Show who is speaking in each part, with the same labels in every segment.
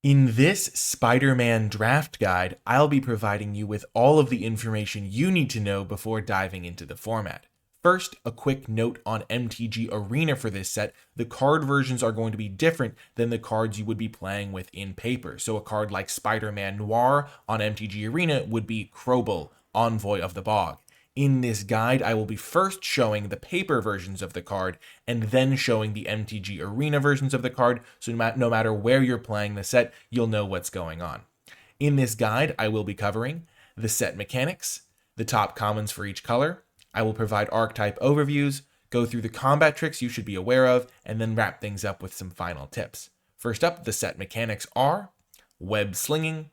Speaker 1: In this Spider-Man draft guide, I'll be providing you with all of the information you need to know before diving into the format. First, a quick note on MTG Arena for this set. The card versions are going to be different than the cards you would be playing with in paper. So a card like Spider-Man Noir on MTG Arena would be Crobel, Envoy of the Bog. In this guide, I will be first showing the paper versions of the card and then showing the MTG Arena versions of the card, so no matter where you're playing the set, you'll know what's going on. In this guide, I will be covering the set mechanics, the top commons for each color. I will provide archetype overviews, go through the combat tricks you should be aware of, and then wrap things up with some final tips. First up, the set mechanics are web slinging,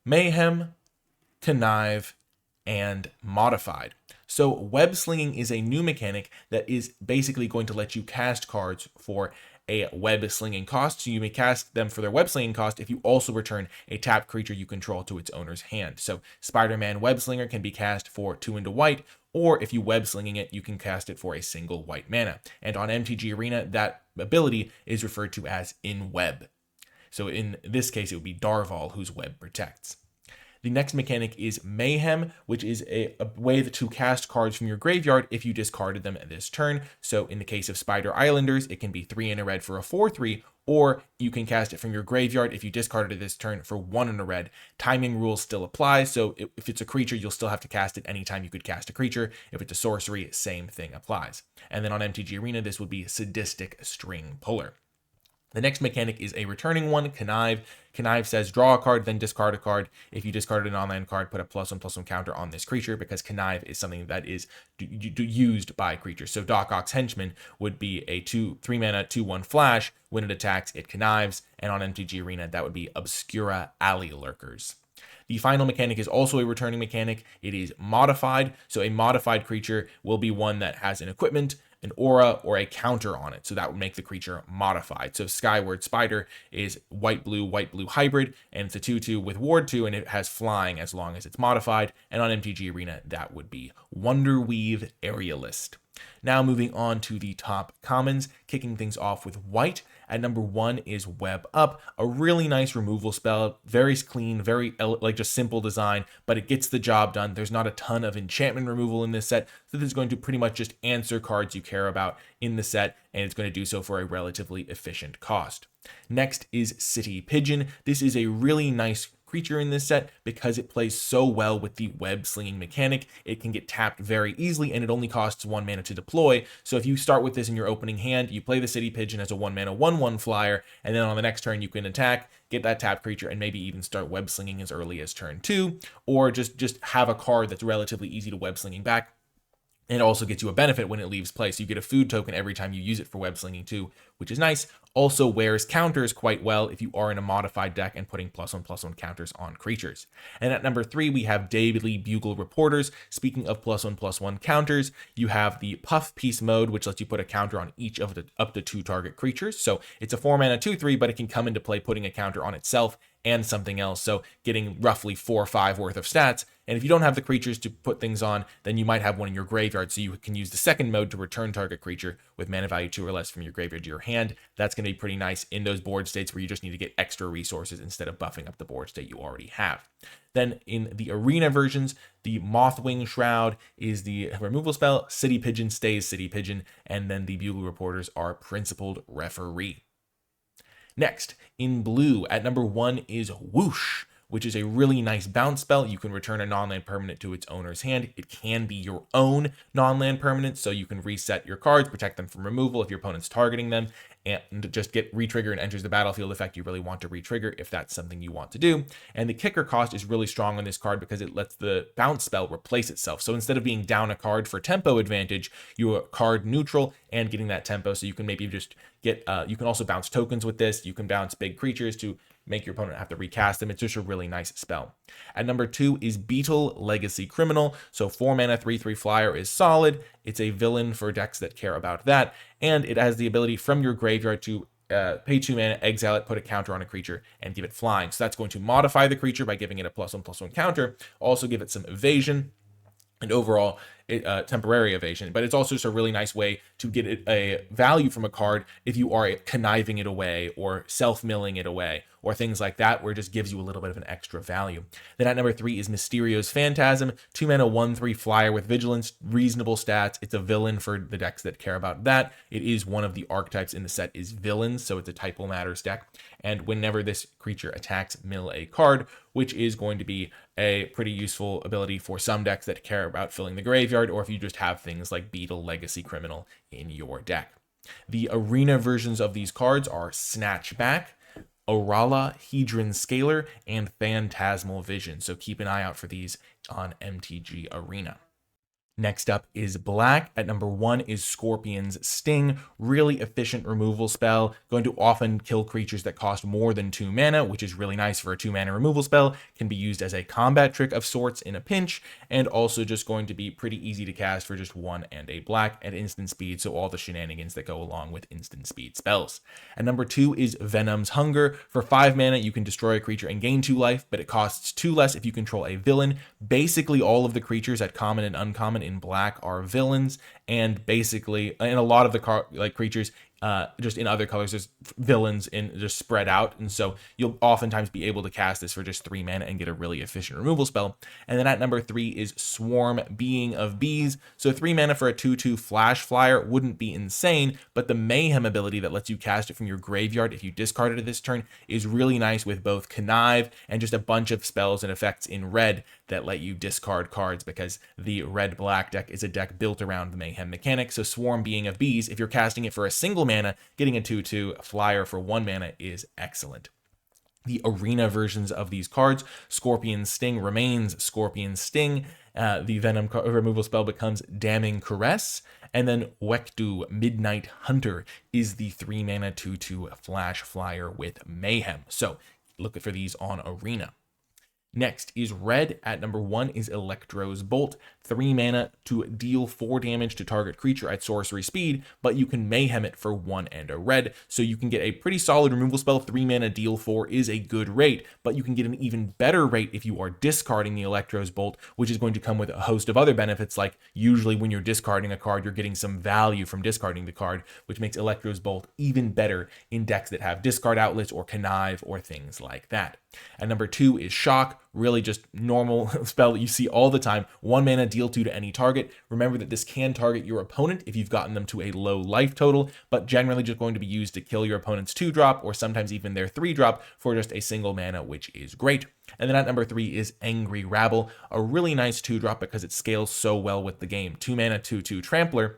Speaker 1: mayhem, connive, and modified. So web slinging is a new mechanic that is basically going to let you cast cards for a web slinging cost. So you may cast them for their web slinging cost if you also return a tapped creature you control to its owner's hand. So Spider-Man Web Slinger can be cast for 2 into white, or if you web slinging it, you can cast it for a single white mana. And on MTG Arena, that ability is referred to as in web. So in this case, it would be Darval, whose web protects. The next mechanic is Mayhem, which is a way to cast cards from your graveyard if you discarded them this turn. So in the case of Spider Islanders, it can be 3 in a red for a 4/3, or you can cast it from your graveyard if you discarded it this turn for 1 in a red. Timing rules still apply, so if it's a creature, you'll still have to cast it anytime you could cast a creature. If it's a sorcery, same thing applies. And then on MTG Arena, this would be Sadistic String Puller. The next mechanic is a returning one, Connive. Connive says draw a card, then discard a card. If you discarded an online card, put a +1/+1 counter on this creature, because Connive is something that is used by creatures. So Doc Ock's Henchman would be a 3 mana 2/1 flash. When it attacks, it connives. And on MTG Arena, that would be Obscura Alley Lurkers. The final mechanic is also a returning mechanic. It is modified. So a modified creature will be one that has an equipment, an aura, or a counter on it. So that would make the creature modified. So Skyward Spider is white blue hybrid, and it's a 2/2 with ward 2, and it has flying as long as it's modified. And on MTG Arena, that would be Wonderweave Aerialist. Now moving on to the top commons, kicking things off with white. At number 1 is Web Up, a really nice removal spell, very clean, very just simple design, but it gets the job done. There's not a ton of enchantment removal in this set, so this is going to pretty much just answer cards you care about in the set, and it's going to do so for a relatively efficient cost. Next is City Pigeon. This is a really nice creature in this set because it plays so well with the web slinging mechanic. It can get tapped very easily, and it only costs 1 mana to deploy. So if you start with this in your opening hand, you play the City Pigeon as a 1 mana 1/1 flyer, and then on the next turn you can attack, get that tapped creature, and maybe even start web slinging as early as turn 2, or just have a card that's relatively easy to web slinging back. And it also gets you a benefit when it leaves play. So you get a food token every time you use it for web slinging too, which is nice. Also wears counters quite well if you are in a modified deck and putting +1/+1 counters on creatures. And at number 3, we have Daily Bugle Reporters. Speaking of +1/+1 counters, you have the Puff Piece mode, which lets you put a counter on each of the up to 2 target creatures. So it's a 4 mana 2/3, but it can come into play putting a counter on itself and something else. So getting roughly 4 or 5 worth of stats. And if you don't have the creatures to put things on, then you might have one in your graveyard. So you can use the second mode to return target creature with mana value 2 or less from your graveyard to your hand. That's going to be pretty nice in those board states where you just need to get extra resources instead of buffing up the board state you already have. Then in the arena versions, the Mothwing Shroud is the removal spell. City Pigeon stays City Pigeon. And then the Bugle Reporters are Principled Referee. Next, in blue, at number 1 is Whoosh, which is a really nice bounce spell. You can return a non-land permanent to its owner's hand. It can be your own non-land permanent, so you can reset your cards, protect them from removal if your opponent's targeting them, and just get retrigger and enters the battlefield effect you really want to retrigger if that's something you want to do. And the kicker cost is really strong on this card because it lets the bounce spell replace itself. So instead of being down a card for tempo advantage, you are card neutral and getting that tempo. So you can maybe just get, you can also bounce tokens with this. You can bounce big creatures to make your opponent have to recast them. It's just a really nice spell. At number 2 is Beetle Legacy Criminal. So 4 mana 3/3 flyer is solid. It's a villain for decks that care about that. And it has the ability from your graveyard to pay 2 mana, exile it, put a counter on a creature, and give it flying. So that's going to modify the creature by giving it a +1/+1 counter. Also give it some evasion and overall temporary evasion, but it's also just a really nice way to get a value from a card if you are conniving it away or self-milling it away, or things like that, where it just gives you a little bit of an extra value. Then at number 3 is Mysterio's Phantasm, 2 mana, 1/3 flyer with vigilance, reasonable stats. It's a villain for the decks that care about that. It is one of the archetypes in the set is villains, so it's a Type Will Matters deck. And whenever this creature attacks, mill a card, which is going to be a pretty useful ability for some decks that care about filling the graveyard, or if you just have things like Beetle, Legacy Criminal in your deck. The arena versions of these cards are Snatchback, Orala, Hedron Scalar, and Phantasmal Vision. So keep an eye out for these on MTG Arena. Next up is black. At number 1 is Scorpion's Sting. Really efficient removal spell. Going to often kill creatures that cost more than 2 mana, which is really nice for a 2 mana removal spell. Can be used as a combat trick of sorts in a pinch, and also just going to be pretty easy to cast for just 1 and a black at instant speed, so all the shenanigans that go along with instant speed spells. At number 2 is Venom's Hunger. For 5 mana, you can destroy a creature and gain 2 life, but it costs 2 less if you control a villain. Basically, all of the creatures at common and uncommon in black are villains, and basically, and a lot of the creatures just in other colors, there's villains in just spread out, and so you'll oftentimes be able to cast this for just 3 mana and get a really efficient removal spell. And then at number 3 is Swarm, Being of Bees. So 3 mana for a 2/2 flash flyer wouldn't be insane, but the Mayhem ability that lets you cast it from your graveyard if you discard it this turn is really nice, with both Connive and just a bunch of spells and effects in red that let you discard cards, because the red-black deck is a deck built around the Mayhem mechanic. So Swarm, Being of Bees, if you're casting it for a single mana, getting a 2/2 flyer for 1 mana is excellent. The arena versions of these cards, Scorpion Sting remains Scorpion Sting. The Venom removal spell becomes Damning Caress. And then Wektu, Midnight Hunter, is the 3 mana 2/2 flash flyer with Mayhem. So look for these on arena. Next is red. At number 1 is Electro's Bolt. 3 mana to deal 4 damage to target creature at sorcery speed, but you can Mayhem it for 1 and a red, so you can get a pretty solid removal spell. 3 mana deal 4 is a good rate, but you can get an even better rate if you are discarding the Electro's Bolt, which is going to come with a host of other benefits, like usually when you're discarding a card, you're getting some value from discarding the card, which makes Electro's Bolt even better in decks that have discard outlets or Connive or things like that. At number 2 is Shock. Really just normal spell that you see all the time. 1 mana, deal 2 to any target. Remember that this can target your opponent if you've gotten them to a low life total, but generally just going to be used to kill your opponent's 2-drop, or sometimes even their 3-drop for just a single mana, which is great. And then at number 3 is Angry Rabble. A really nice 2-drop because it scales so well with the game. 2 mana, 2/2 Trampler.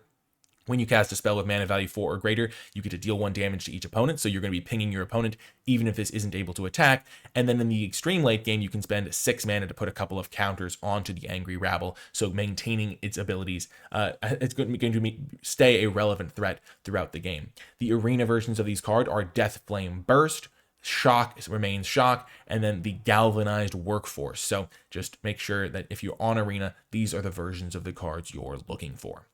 Speaker 1: When you cast a spell with mana value 4 or greater, you get to deal 1 damage to each opponent, so you're going to be pinging your opponent even if this isn't able to attack. And then in the extreme late game, you can spend 6 mana to put a couple of counters onto the Angry Rabble, so maintaining its abilities, it's going to stay a relevant threat throughout the game. The arena versions of these cards are Death Flame Burst, Shock remains Shock, and then the Galvanized Workforce. So just make sure that if you're on arena, these are the versions of the cards you're looking for.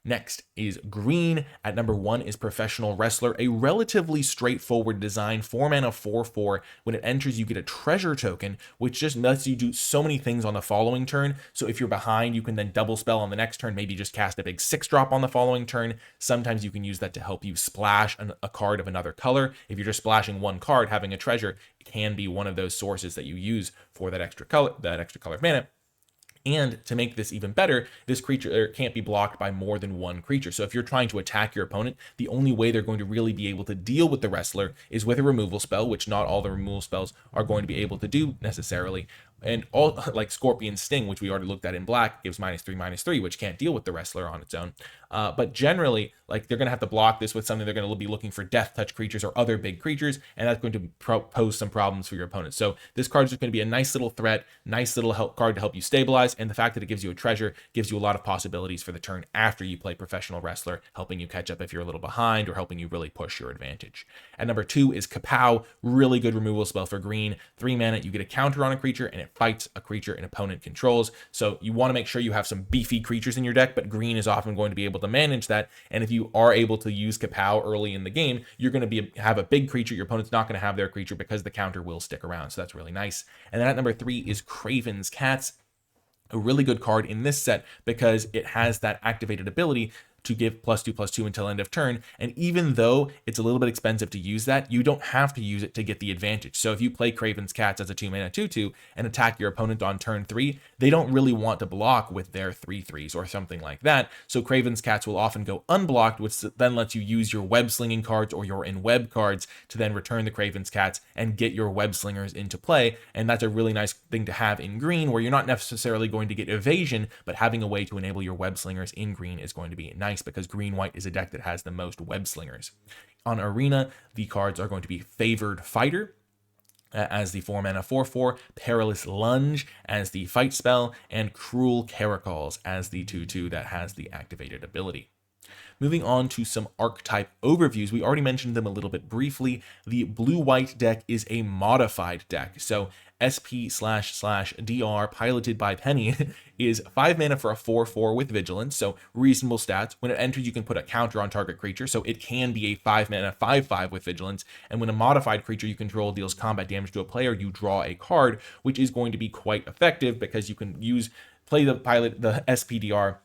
Speaker 1: Next is green. At number 1 is Professional Wrestler, a relatively straightforward design, 4 mana 4/4. When it enters, you get a treasure token, which just lets you do so many things on the following turn. So if you're behind, you can then double spell on the next turn, maybe just cast a big 6-drop on the following turn. Sometimes you can use that to help you splash a card of another color. If you're just splashing 1 card, having a treasure can be one of those sources that you use for that extra color of mana. And to make this even better, this creature can't be blocked by more than 1 creature. So if you're trying to attack your opponent, the only way they're going to really be able to deal with the wrestler is with a removal spell, which not all the removal spells are going to be able to do necessarily. And all, like Scorpion Sting, which we already looked at in black, gives -3/-3, which can't deal with the wrestler on its own. But generally, like, they're going to have to block this with something. They're going to be looking for death touch creatures or other big creatures, and that's going to pose some problems for your opponent. So this card is just going to be a nice little threat, nice little card to help you stabilize, and the fact that it gives you a treasure gives you a lot of possibilities for the turn after you play Professional Wrestler, helping you catch up if you're a little behind or helping you really push your advantage. At number 2 is Kapow, really good removal spell for green. 3 mana, you get a counter on a creature, and it fights a creature an opponent controls. So you want to make sure you have some beefy creatures in your deck, but green is often going to be able to manage that. And if you are able to use Kapow early in the game, you're going to have a big creature. Your opponent's not going to have their creature because the counter will stick around. So that's really nice. And then at number 3 is Craven's Cats. A really good card in this set because it has that activated ability to give +2/+2 until end of turn. And even though it's a little bit expensive to use that, you don't have to use it to get the advantage. So if you play Craven's Cats as a 2-mana 2/2 and attack your opponent on turn 3, they don't really want to block with their 3/3s or something like that. So Craven's Cats will often go unblocked, which then lets you use your web slinging cards or your in-web cards to then return the Craven's Cats and get your web slingers into play. And that's a really nice thing to have in green, where you're not necessarily going to get evasion, but having a way to enable your web slingers in green is going to be nice, because green-white is a deck that has the most web slingers. On Arena, the cards are going to be Favored Fighter as the 4-mana 4/4, Perilous Lunge as the fight spell, and Cruel Caracoles as the 2/2 that has the activated ability. Moving on to some archetype overviews, we already mentioned them a little bit briefly. The blue-white deck is a modified deck. So SP//DR, piloted by Penny, is 5 mana for a 4/4 with Vigilance, so reasonable stats. When it enters, you can put a counter on target creature, so it can be a 5 mana 5/5 with Vigilance. And when a modified creature you control deals combat damage to a player, you draw a card, which is going to be quite effective because you can play the SPDR,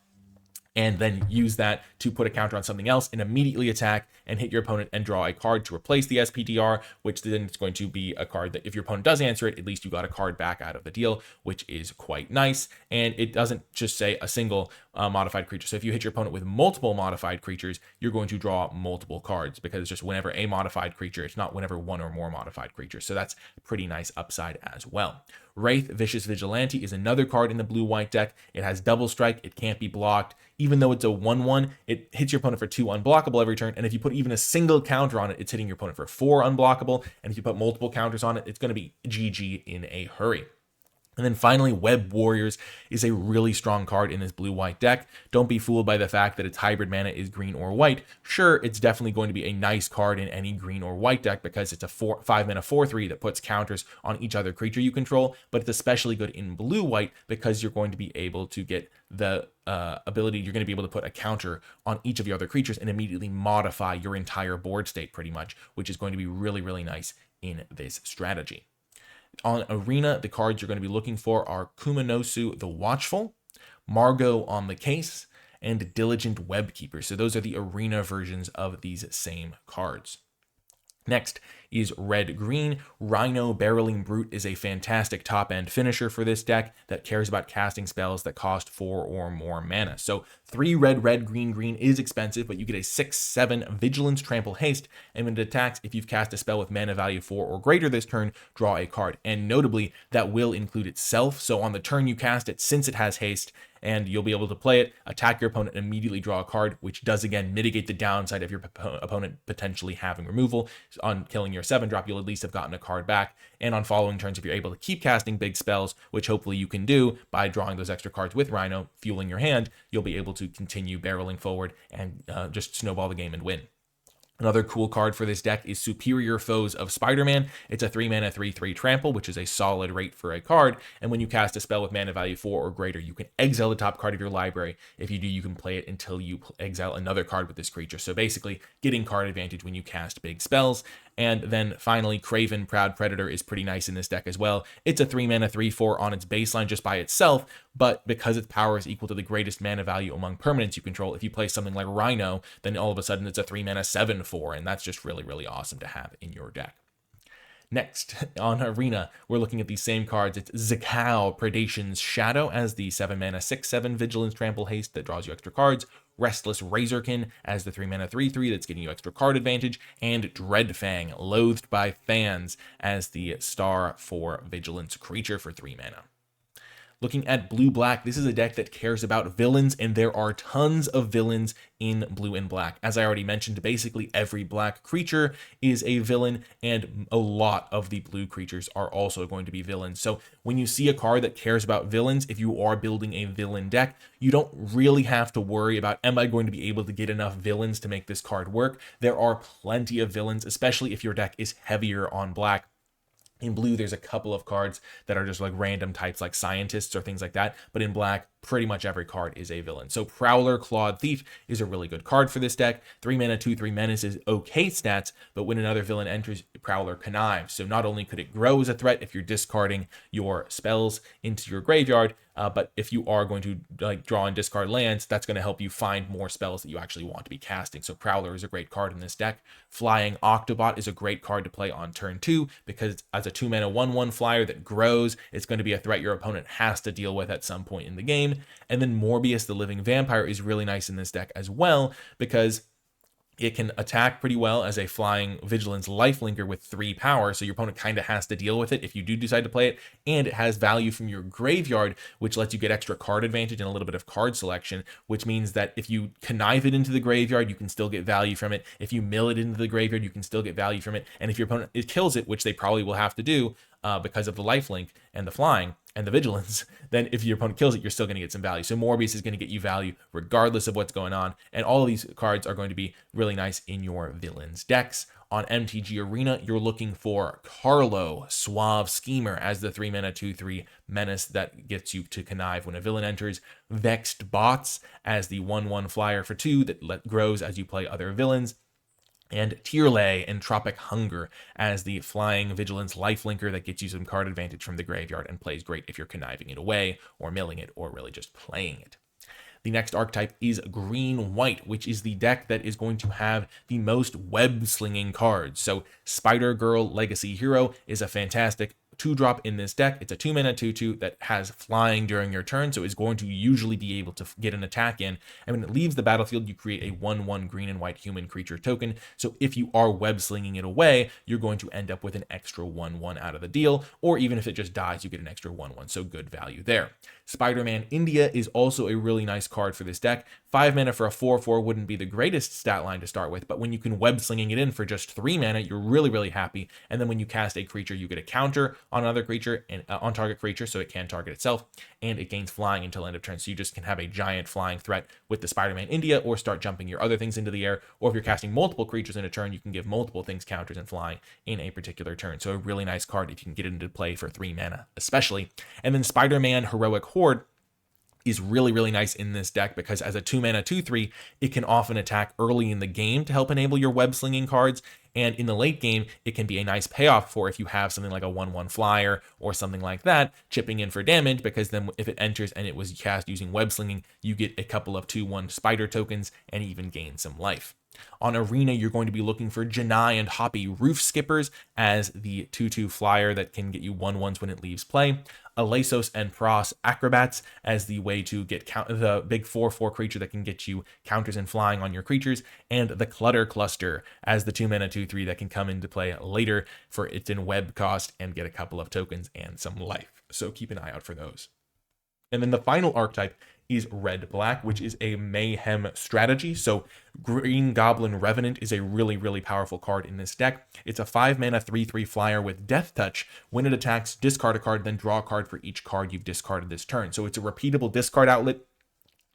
Speaker 1: and then use that to put a counter on something else and immediately attack and hit your opponent and draw a card to replace the SPDR, which then it's going to be a card that if your opponent does answer it, at least you got a card back out of the deal, which is quite nice. And it doesn't just say a single modified creature. So if you hit your opponent with multiple modified creatures, you're going to draw multiple cards, because it's just whenever a modified creature, it's not whenever one or more modified creatures. So that's a pretty nice upside as well. Wraith, Vicious Vigilante, is another card in the blue-white deck. It has double strike. It can't be blocked. Even though it's a 1/1, it hits your opponent for 2 unblockable every turn. And if you put even a single counter on it, it's hitting your opponent for 4 unblockable. And if you put multiple counters on it, it's going to be GG in a hurry. And then finally, Web Warriors is a really strong card in this blue-white deck. Don't be fooled by the fact that its hybrid mana is green or white. Sure, it's definitely going to be a nice card in any green or white deck because it's a 5 mana 4/3 that puts counters on each other creature you control, but it's especially good in blue-white because you're going to be able to get the ability, you're going to be able to put a counter on each of your other creatures and immediately modify your entire board state pretty much, which is going to be really, really nice in this strategy. On Arena, the cards you're going to be looking for are Kumanosu the Watchful, Margot on the Case, and Diligent Webkeeper. So those are the Arena versions of these same cards. Next is red-green. Rhino Barreling Brute is a fantastic top-end finisher for this deck that cares about casting spells that cost 4 or more mana. So 3 red, green is expensive, but you get a 6/7 Vigilance, Trample, Haste, and when it attacks, if you've cast a spell with mana value 4 or greater this turn, draw a card. And notably, that will include itself. So on the turn you cast it, since it has haste, and you'll be able to play it, attack your opponent, and immediately draw a card, which does again mitigate the downside of your opponent potentially having removal. On killing your 7-drop, you'll at least have gotten a card back. And on following turns, if you're able to keep casting big spells, which hopefully you can do by drawing those extra cards with Rhino, fueling your hand, you'll be able to continue barreling forward and just snowball the game and win. Another cool card for this deck is Superior Foes of Spider-Man. It's a 3 mana 3/3 trample, which is a solid rate for a card. And when you cast a spell with mana value 4 or greater, you can exile the top card of your library. If you do, you can play it until you exile another card with this creature. So basically, getting card advantage when you cast big spells. And then finally, Craven Proud Predator is pretty nice in this deck as well. It's a 3 mana 3/4 on its baseline just by itself, but because its power is equal to the greatest mana value among permanents you control, if you play something like Rhino, then all of a sudden it's a 3 mana 7/4, and that's just really, really awesome to have in your deck. Next, on Arena, we're looking at these same cards. It's Zakao, Predation's Shadow, as the 7 mana 6/7 Vigilance, Trample, Haste that draws you extra cards. Restless Razorkin as the 3 mana 3/3 that's getting you extra card advantage. And Dreadfang, Loathed by Fans, as the star 4 Vigilance creature for 3 mana. Looking at blue-black, this is a deck that cares about villains, and there are tons of villains in blue and black. As I already mentioned, basically every black creature is a villain, and a lot of the blue creatures are also going to be villains. So when you see a card that cares about villains, if you are building a villain deck, you don't really have to worry about, am I going to be able to get enough villains to make this card work? There are plenty of villains, especially if your deck is heavier on black. In blue, there's a couple of cards that are just like random types like scientists or things like that. But in black, pretty much every card is a villain. So Prowler, Clawed Thief is a really good card for this deck. 3 mana, 2/3 menace is okay stats, but when another villain enters, Prowler connives. So not only could it grow as a threat if you're discarding your spells into your graveyard, but if you are going to like draw and discard lands, that's going to help you find more spells that you actually want to be casting. So Prowler is a great card in this deck. Flying Octobot is a great card to play on turn 2 because as a 2 mana 1/1 flyer that grows, it's going to be a threat your opponent has to deal with at some point in the game. And then Morbius the Living Vampire is really nice in this deck as well because it can attack pretty well as a flying vigilance lifelinker with 3 power, so your opponent kind of has to deal with it if you do decide to play it, and it has value from your graveyard, which lets you get extra card advantage and a little bit of card selection, which means that if you connive it into the graveyard, you can still get value from it. If you mill it into the graveyard, you can still get value from it, and if your opponent kills it, which they probably will have to do because of the lifelink and the flying and the vigilance, then if your opponent kills it, you're still going to get some value. So Morbius is going to get you value regardless of what's going on. And all of these cards are going to be really nice in your villains decks. On MTG Arena, you're looking for Carlo, Suave Schemer, as the 3 mana 2/3 menace that gets you to connive when a villain enters. Vexed Bots as the 1/1 flyer for 2 that grows as you play other villains. And Tierlay, Entropic Hunger as the flying vigilance lifelinker that gets you some card advantage from the graveyard and plays great if you're conniving it away or milling it or really just playing it. The next archetype is Green-White, which is the deck that is going to have the most web-slinging cards. So Spider-Girl Legacy Hero is a fantastic 2-drop in this deck. It's a 2 mana 2/2 that has flying during your turn, so is going to usually be able to get an attack in. And when it leaves the battlefield, you create a 1/1 green and white human creature token. So if you are web slinging it away, you're going to end up with an extra 1/1 out of the deal, or even if it just dies, you get an extra 1/1. So good value there. Spider-Man India is also a really nice card for this deck. 5 mana for a 4/4 wouldn't be the greatest stat line to start with, but when you can web slinging it in for just 3 mana, you're really, really happy. And then when you cast a creature, you get a counter on another creature and on target creature, so it can target itself, and it gains flying until end of turn. So you just can have a giant flying threat with the Spider-Man India, or start jumping your other things into the air. Or if you're casting multiple creatures in a turn, you can give multiple things counters and flying in a particular turn. So a really nice card if you can get it into play for 3 mana, especially. And then Spider-Man Heroic Horde is really, really nice in this deck because as a 2 mana 2/3, it can often attack early in the game to help enable your web slinging cards. And in the late game, it can be a nice payoff for if you have something like a 1/1 flyer or something like that, chipping in for damage, because then if it enters and it was cast using web slinging, you get a couple of 2/1 spider tokens and even gain some life. On Arena, you're going to be looking for Janai and Hoppy Roof Skippers as the 2/2 flyer that can get you 1/1s when it leaves play. Alesos and Pros Acrobats as the way to get the big 4/4 creature that can get you counters and flying on your creatures. And the Clutter Cluster as the 2 mana 2/3 that can come into play later for its in web cost and get a couple of tokens and some life. So keep an eye out for those. And then the final archetype is Red-Black, which is a mayhem strategy. So Green Goblin Revenant is a really, really powerful card in this deck. It's a 5 mana 3/3 flyer with Death Touch. When it attacks, discard a card, then draw a card for each card you've discarded this turn. So it's a repeatable discard outlet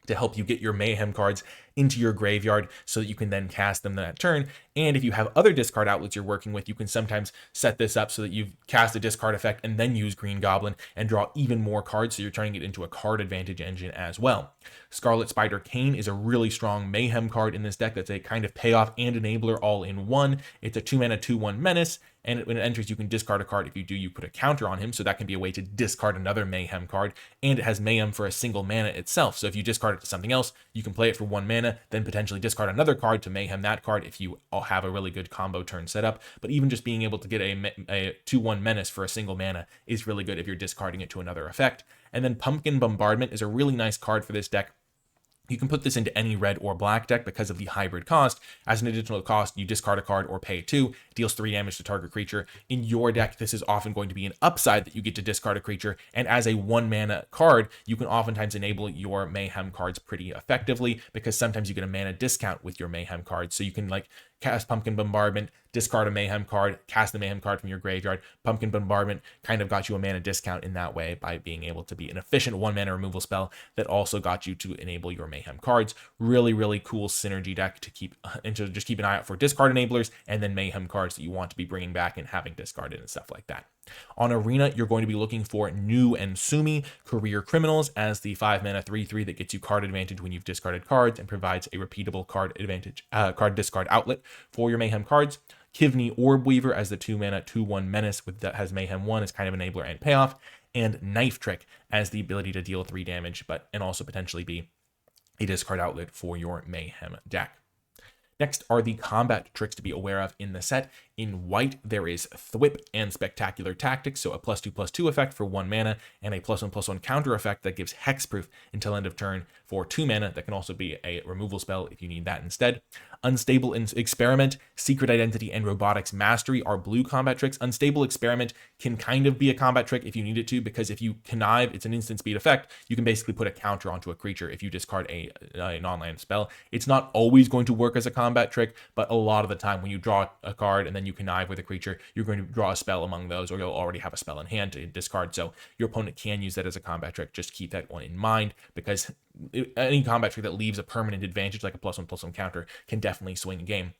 Speaker 1: to help you get your mayhem cards into your graveyard so that you can then cast them that turn. And if you have other discard outlets you're working with, you can sometimes set this up so that you cast a discard effect and then use Green Goblin and draw even more cards, so you're turning it into a card advantage engine as well. Scarlet Spider Kane is a really strong mayhem card in this deck that's a kind of payoff and enabler all in one. It's a 2 mana 2/1 menace, and when it enters, you can discard a card. If you do, you put a counter on him, so that can be a way to discard another mayhem card. And it has mayhem for a single mana itself, so if you discard it to something else, you can play it for 1 mana, then potentially discard another card to mayhem that card if you all have a really good combo turn set up. But even just being able to get a 2/1 menace for a single mana is really good if you're discarding it to another effect. And then Pumpkin Bombardment is a really nice card for this deck. You can put this into any red or black deck because of the hybrid cost. As an additional cost, you discard a card or pay 2, deals 3 damage to target creature. In your deck, this is often going to be an upside that you get to discard a creature, and as a 1 mana card, you can oftentimes enable your mayhem cards pretty effectively because sometimes you get a mana discount with your mayhem cards. So you can like cast Pumpkin Bombardment, discard a mayhem card, cast the mayhem card from your graveyard. Pumpkin Bombardment kind of got you a mana discount in that way by being able to be an efficient 1 mana removal spell that also got you to enable your mayhem cards. Really, really cool synergy deck to keep, and to just keep an eye out for discard enablers and then mayhem cards that you want to be bringing back and having discarded and stuff like that. On Arena, you're going to be looking for Nu and Sumi, Career Criminals, as the 5-mana 3/3 that gets you card advantage when you've discarded cards and provides a repeatable card advantage, card discard outlet for your Mayhem cards. Kivni Orb Weaver as the 2-mana 2/1 menace that has Mayhem 1 as kind of enabler and payoff, and Knife Trick as the ability to deal 3 damage, and also potentially be a discard outlet for your Mayhem deck. Next are the combat tricks to be aware of in the set. In white, there is Thwip and Spectacular Tactics, so a +2/+2 effect for 1 mana, and a +1/+1 counter effect that gives Hexproof until end of turn for 2 mana. That can also be a removal spell if you need that instead. Unstable Experiment, Secret Identity, and Robotics Mastery are blue combat tricks. Unstable Experiment can kind of be a combat trick if you need it to, because if you connive, it's an instant speed effect. You can basically put a counter onto a creature if you discard a non-land spell. It's not always going to work as a combat trick, but a lot of the time when you draw a card and then you connive with a creature, you're going to draw a spell among those, or you'll already have a spell in hand to discard. So your opponent can use that as a combat trick. Just keep that one in mind, because any combat trick that leaves a permanent advantage, like a +1/+1 counter, can definitely swing a game.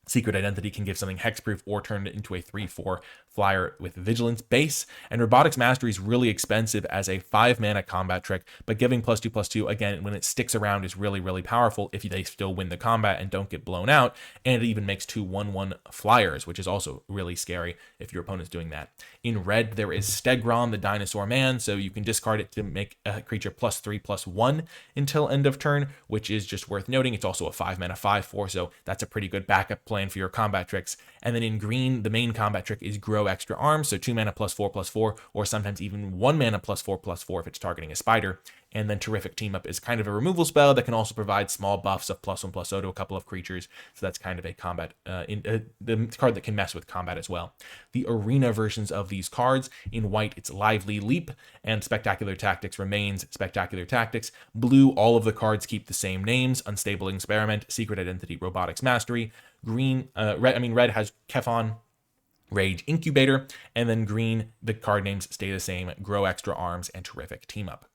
Speaker 1: Secret Identity can give something hexproof or turn it into a 3/4 flyer with Vigilance base. And Robotics Mastery is really expensive as a 5-mana combat trick, but giving +2/+2, again, when it sticks around, is really, really powerful if they still win the combat and don't get blown out. And it even makes 2 1/1 flyers, which is also really scary if your opponent's doing that. In red, there is Stegron, the Dinosaur Man, so you can discard it to make a creature +3/+1 until end of turn, which is just worth noting. It's also a 5-mana 5/4, so that's a pretty good backup plan for your combat tricks. And then in green, the main combat trick is Grow Extra Arms, so 2 mana +4/+4, or sometimes even 1 mana +4/+4 if it's targeting a spider. And then Terrific Team Up is kind of a removal spell that can also provide small buffs of +1/+0 to a couple of creatures. So that's kind of a combat, the card that can mess with combat as well. The arena versions of these cards, in white, it's Lively Leap, and Spectacular Tactics remains Spectacular Tactics. Blue, all of the cards keep the same names: Unstable Experiment, Secret Identity, Robotics Mastery. Red has Kefon, Rage Incubator, and then green, the card names stay the same: Grow Extra Arms and Terrific Team Up.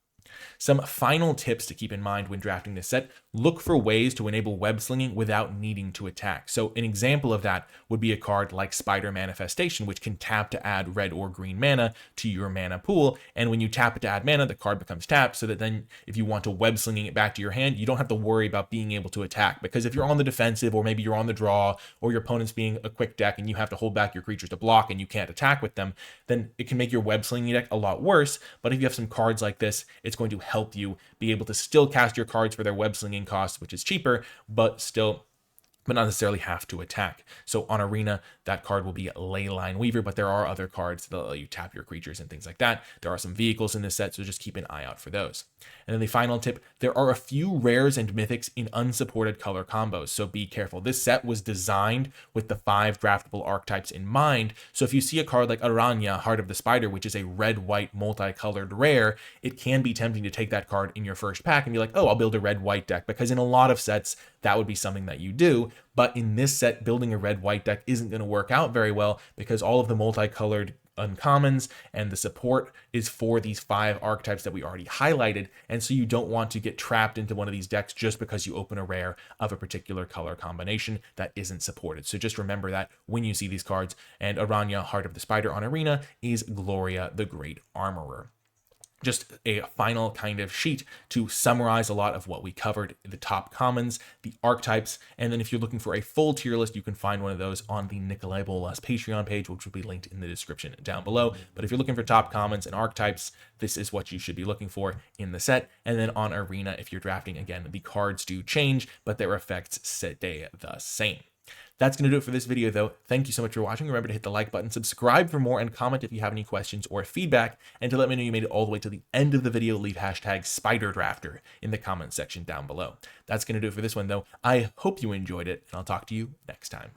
Speaker 1: Some final tips to keep in mind when drafting this set: look for ways to enable web slinging without needing to attack. So an example of that would be a card like Spider Manifestation, which can tap to add red or green mana to your mana pool. And when you tap it to add mana, the card becomes tapped, so that then if you want to web slinging it back to your hand, you don't have to worry about being able to attack. Because if you're on the defensive, or maybe you're on the draw, or your opponent's being a quick deck and you have to hold back your creatures to block and you can't attack with them, then it can make your web slinging deck a lot worse. But if you have some cards like this, it's going to help you be able to still cast your cards for their web slinging cost, which is cheaper, but not necessarily have to attack. So on Arena, that card will be Leyline Weaver, but there are other cards that let you tap your creatures and things like that. There are some vehicles in this set, so just keep an eye out for those. And then the final tip: there are a few rares and mythics in unsupported color combos, so be careful. This set was designed with the 5 draftable archetypes in mind, so if you see a card like Aranya, Heart of the Spider, which is a red-white multicolored rare, it can be tempting to take that card in your first pack and be like, oh, I'll build a red-white deck, because in a lot of sets, that would be something that you do. But in this set, building a red-white deck isn't going to work out very well, because all of the multicolored uncommons and the support is for these 5 archetypes that we already highlighted. And so you don't want to get trapped into one of these decks just because you open a rare of a particular color combination that isn't supported. So just remember that when you see these cards. And Aranya, Heart of the Spider on Arena, is Gloria, the Great Armorer. Just a final kind of sheet to summarize a lot of what we covered: the top commons, the archetypes, and then if you're looking for a full tier list, you can find one of those on the NicolaiBolas Patreon page, which will be linked in the description down below. But if you're looking for top commons and archetypes, this is what you should be looking for in the set. And then on Arena, if you're drafting, again, the cards do change, but their effects stay the same. That's going to do it for this video, though. Thank you so much for watching. Remember to hit the like button, subscribe for more, and comment if you have any questions or feedback. And to let me know you made it all the way to the end of the video, leave hashtag SpiderDrafter in the comment section down below. That's going to do it for this one, though. I hope you enjoyed it, and I'll talk to you next time.